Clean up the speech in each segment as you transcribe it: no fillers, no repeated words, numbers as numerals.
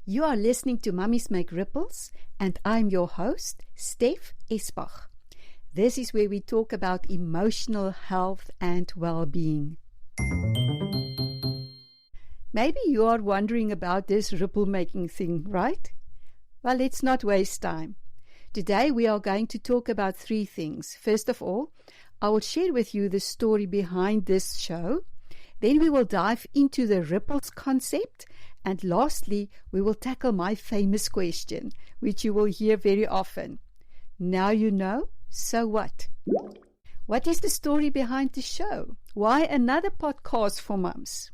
You are listening to Mommies Make Ripples, and I'm your host, Steph Esbach. This is where we talk about emotional health and well-being. Maybe you are wondering about this ripple-making thing, right? Well, let's not waste time. Today we are going to talk about three things. First of all, I will share with you the story behind this show. Then we will dive into the ripples concept. And lastly, we will tackle my famous question, which you will hear very often. Now you know, so what? What is the story behind the show? Why another podcast for mums?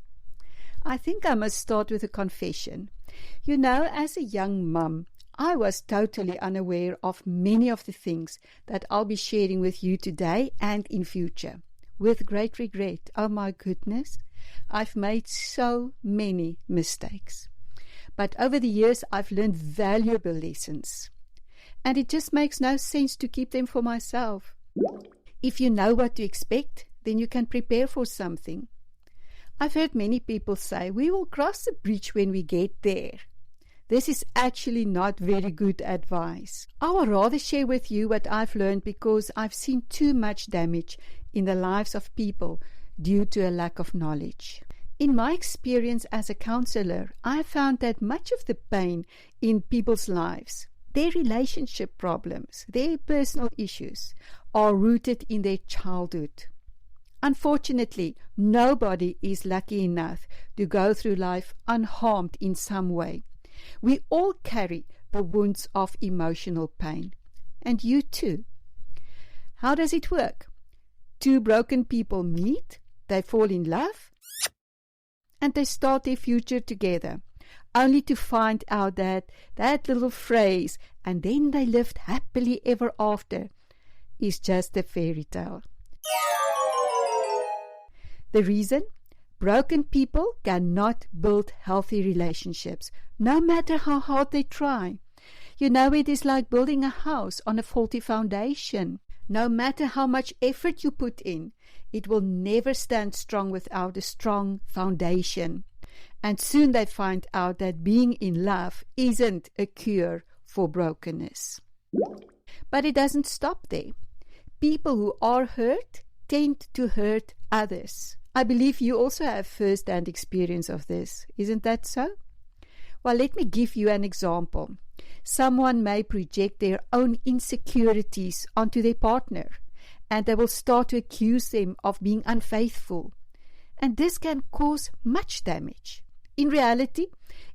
I think I must start with a confession. You know, as a young mum, I was totally unaware of many of the things that I'll be sharing with you today and in future. With great regret, oh my goodness, I've made so many mistakes. But over the years, I've learned valuable lessons. And it just makes no sense to keep them for myself. If you know what to expect, then you can prepare for something. I've heard many people say, we will cross the bridge when we get there. This is actually not very good advice. I will rather share with you what I've learned because I've seen too much damage in the lives of people due to a lack of knowledge. In my experience as a counselor, I found that much of the pain in people's lives, their relationship problems, their personal issues, are rooted in their childhood. Unfortunately, nobody is lucky enough to go through life unharmed in some way. We all carry the wounds of emotional pain. And you too. How does it work? Two broken people meet, they fall in love, and they start their future together, only to find out that little phrase, and then they lived happily ever after, is just a fairy tale. The reason? Broken people cannot build healthy relationships, no matter how hard they try. You know, it is like building a house on a faulty foundation. No matter how much effort you put in, it will never stand strong without a strong foundation. And soon they find out that being in love isn't a cure for brokenness. But it doesn't stop there. People who are hurt tend to hurt others. I believe you also have first-hand experience of this. Isn't that so? Well, let me give you an example. Someone may project their own insecurities onto their partner, and they will start to accuse them of being unfaithful. And this can cause much damage. In reality,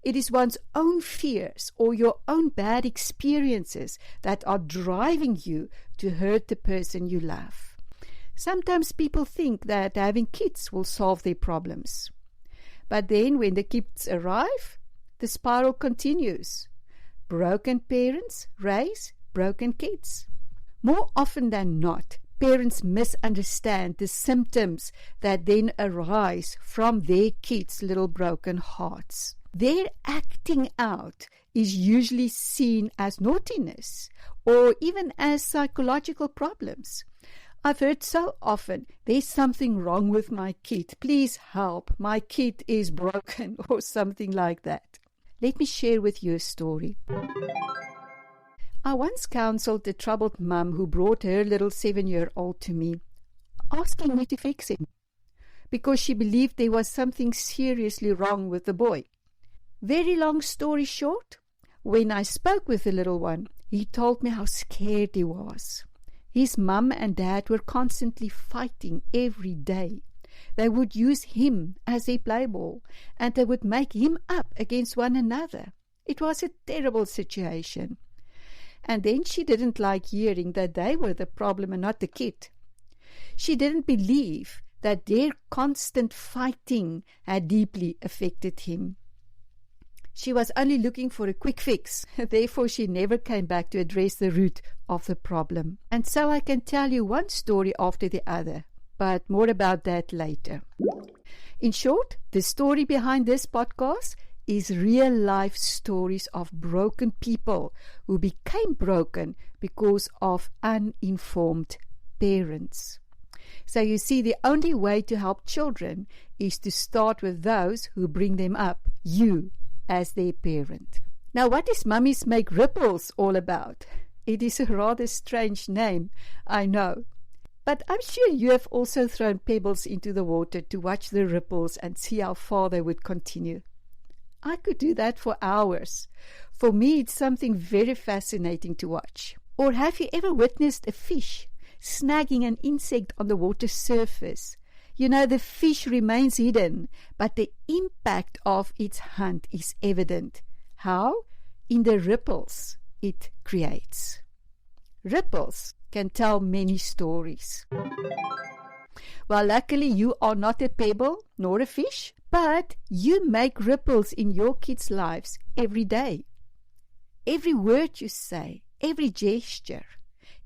it is one's own fears or your own bad experiences that are driving you to hurt the person you love. Sometimes people think that having kids will solve their problems. But then when the kids arrive, the spiral continues. Broken parents raise broken kids. More often than not, parents misunderstand the symptoms that then arise from their kids' little broken hearts. Their acting out is usually seen as naughtiness or even as psychological problems. I've heard so often, there's something wrong with my kid. Please help. My kid is broken or something like that. Let me share with you a story. I once counseled a troubled mum who brought her little 7-year-old to me, asking me to fix him, because she believed there was something seriously wrong with the boy. Very long story short, when I spoke with the little one, he told me how scared he was. His mum and dad were constantly fighting every day. They would use him as a playball, and they would make him up against one another. It was a terrible situation. And then she didn't like hearing that they were the problem and not the kid. She didn't believe that their constant fighting had deeply affected him. She was only looking for a quick fix. Therefore, she never came back to address the root of the problem. And so I can tell you one story after the other, but more about that later. In short, the story behind this podcast is real-life stories of broken people who became broken because of uninformed parents. So you see, the only way to help children is to start with those who bring them up, you as their parent. Now, what is Mommies Make Ripples all about? It is a rather strange name, I know. But I'm sure you have also thrown pebbles into the water to watch the ripples and see how far they would continue. I could do that for hours. For me, it's something very fascinating to watch. Or have you ever witnessed a fish snagging an insect on the water surface? You know, the fish remains hidden, but the impact of its hunt is evident. How? In the ripples it creates. Ripples can tell many stories. Well, luckily you are not a pebble nor a fish, but you make ripples in your kids' lives every day. Every word you say, every gesture,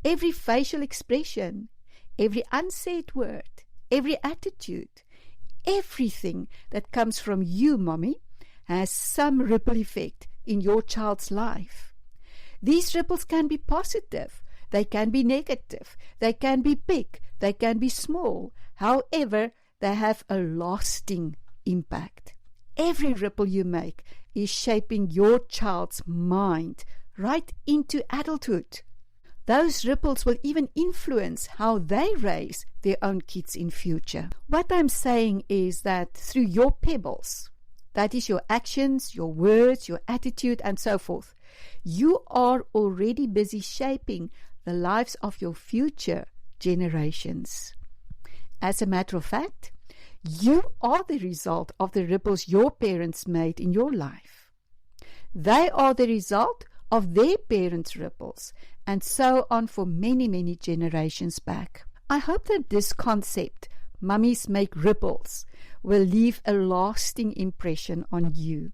every facial expression, every unsaid word, every attitude, everything that comes from you, Mommy, has some ripple effect in your child's life. These ripples can be positive, they can be negative, they can be big, they can be small. However, they have a lasting impact. Every ripple you make is shaping your child's mind right into adulthood. Those ripples will even influence how they raise their own kids in future. What I'm saying is that through your pebbles, that is your actions, your words, your attitude, and so forth, you are already busy shaping the lives of your future generations. As a matter of fact, you are the result of the ripples your parents made in your life. They are the result of their parents' ripples, and so on for many, many generations back. I hope that this concept, Mommies Make Ripples, will leave a lasting impression on you.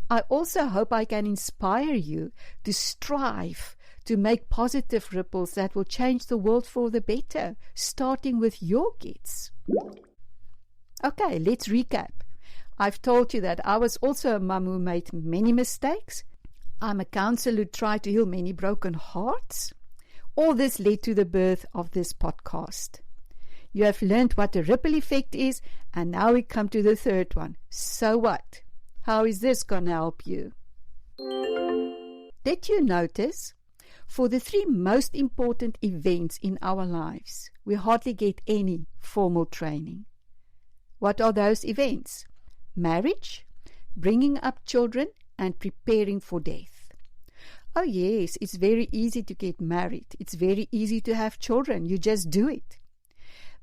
I also hope I can inspire you to strive to make positive ripples that will change the world for the better, starting with your kids. Okay, let's recap. I've told you that I was also a mum who made many mistakes. I'm a counselor who tried to heal many broken hearts. All this led to the birth of this podcast. You have learned what a ripple effect is, and now we come to the third one. So what? How is this going to help you? Did you notice? For the 3 most important events in our lives, we hardly get any formal training. What are those events? Marriage, bringing up children, and preparing for death. Oh yes, it's very easy to get married. It's very easy to have children. You just do it.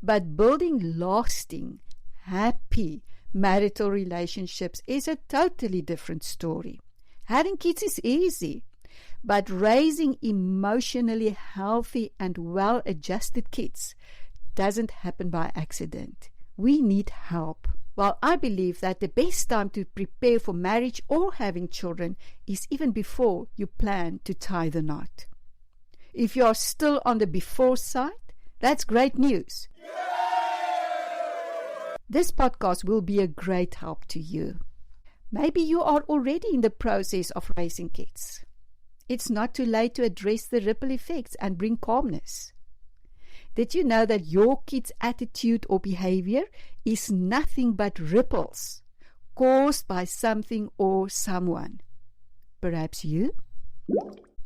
But building lasting, happy marital relationships is a totally different story. Having kids is easy, but raising emotionally healthy and well-adjusted kids doesn't happen by accident. We need help. Well, I believe that the best time to prepare for marriage or having children is even before you plan to tie the knot. If you are still on the before side, that's great news. This podcast will be a great help to you. Maybe you are already in the process of raising kids. It's not too late to address the ripple effects and bring calmness. Did you know that your kid's attitude or behavior is nothing but ripples caused by something or someone? Perhaps you?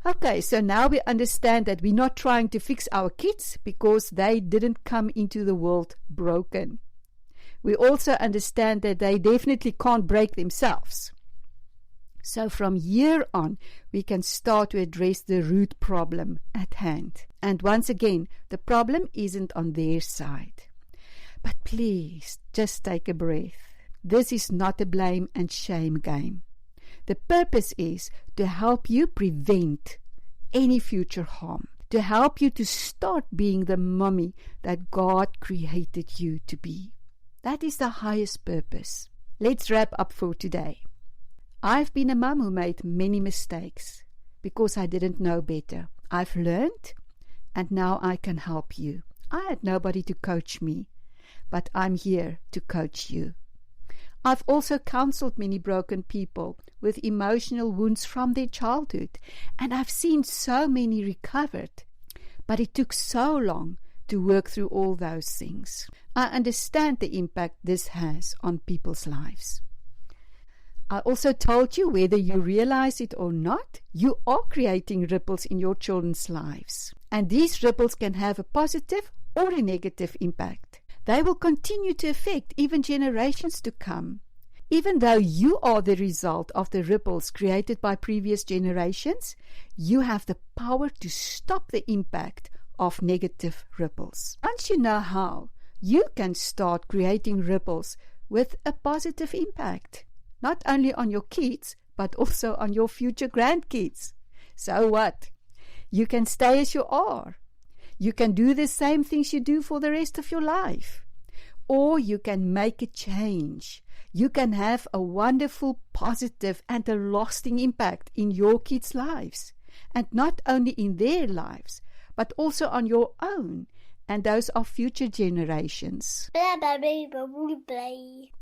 Okay, so now we understand that we're not trying to fix our kids because they didn't come into the world broken. We also understand that they definitely can't break themselves. So from here on, we can start to address the root problem at hand. And once again, the problem isn't on their side. But please, just take a breath. This is not a blame and shame game. The purpose is to help you prevent any future harm, to help you to start being the mommy that God created you to be. That is the highest purpose. Let's wrap up for today. I've been a mom who made many mistakes because I didn't know better. I've learned, and now I can help you. I had nobody to coach me, but I'm here to coach you. I've also counseled many broken people with emotional wounds from their childhood, and I've seen so many recovered, but it took so long to work through all those things. I understand the impact this has on people's lives. I also told you, whether you realize it or not, you are creating ripples in your children's lives. And these ripples can have a positive or a negative impact. They will continue to affect even generations to come. Even though you are the result of the ripples created by previous generations, you have the power to stop the impact of negative ripples. Once you know how, you can start creating ripples with a positive impact, not only on your kids, but also on your future grandkids. So what? You can stay as you are. You can do the same things you do for the rest of your life. Or you can make a change. You can have a wonderful, positive, and a lasting impact in your kids' lives. And not only in their lives, but also on your own and those of future generations.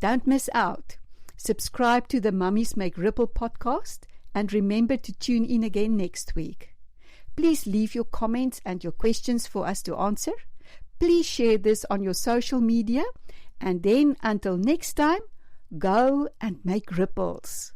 Don't miss out. Subscribe to the Mommies Make Ripple podcast and remember to tune in again next week. Please leave your comments and your questions for us to answer. Please share this on your social media. And then until next time, go and make ripples.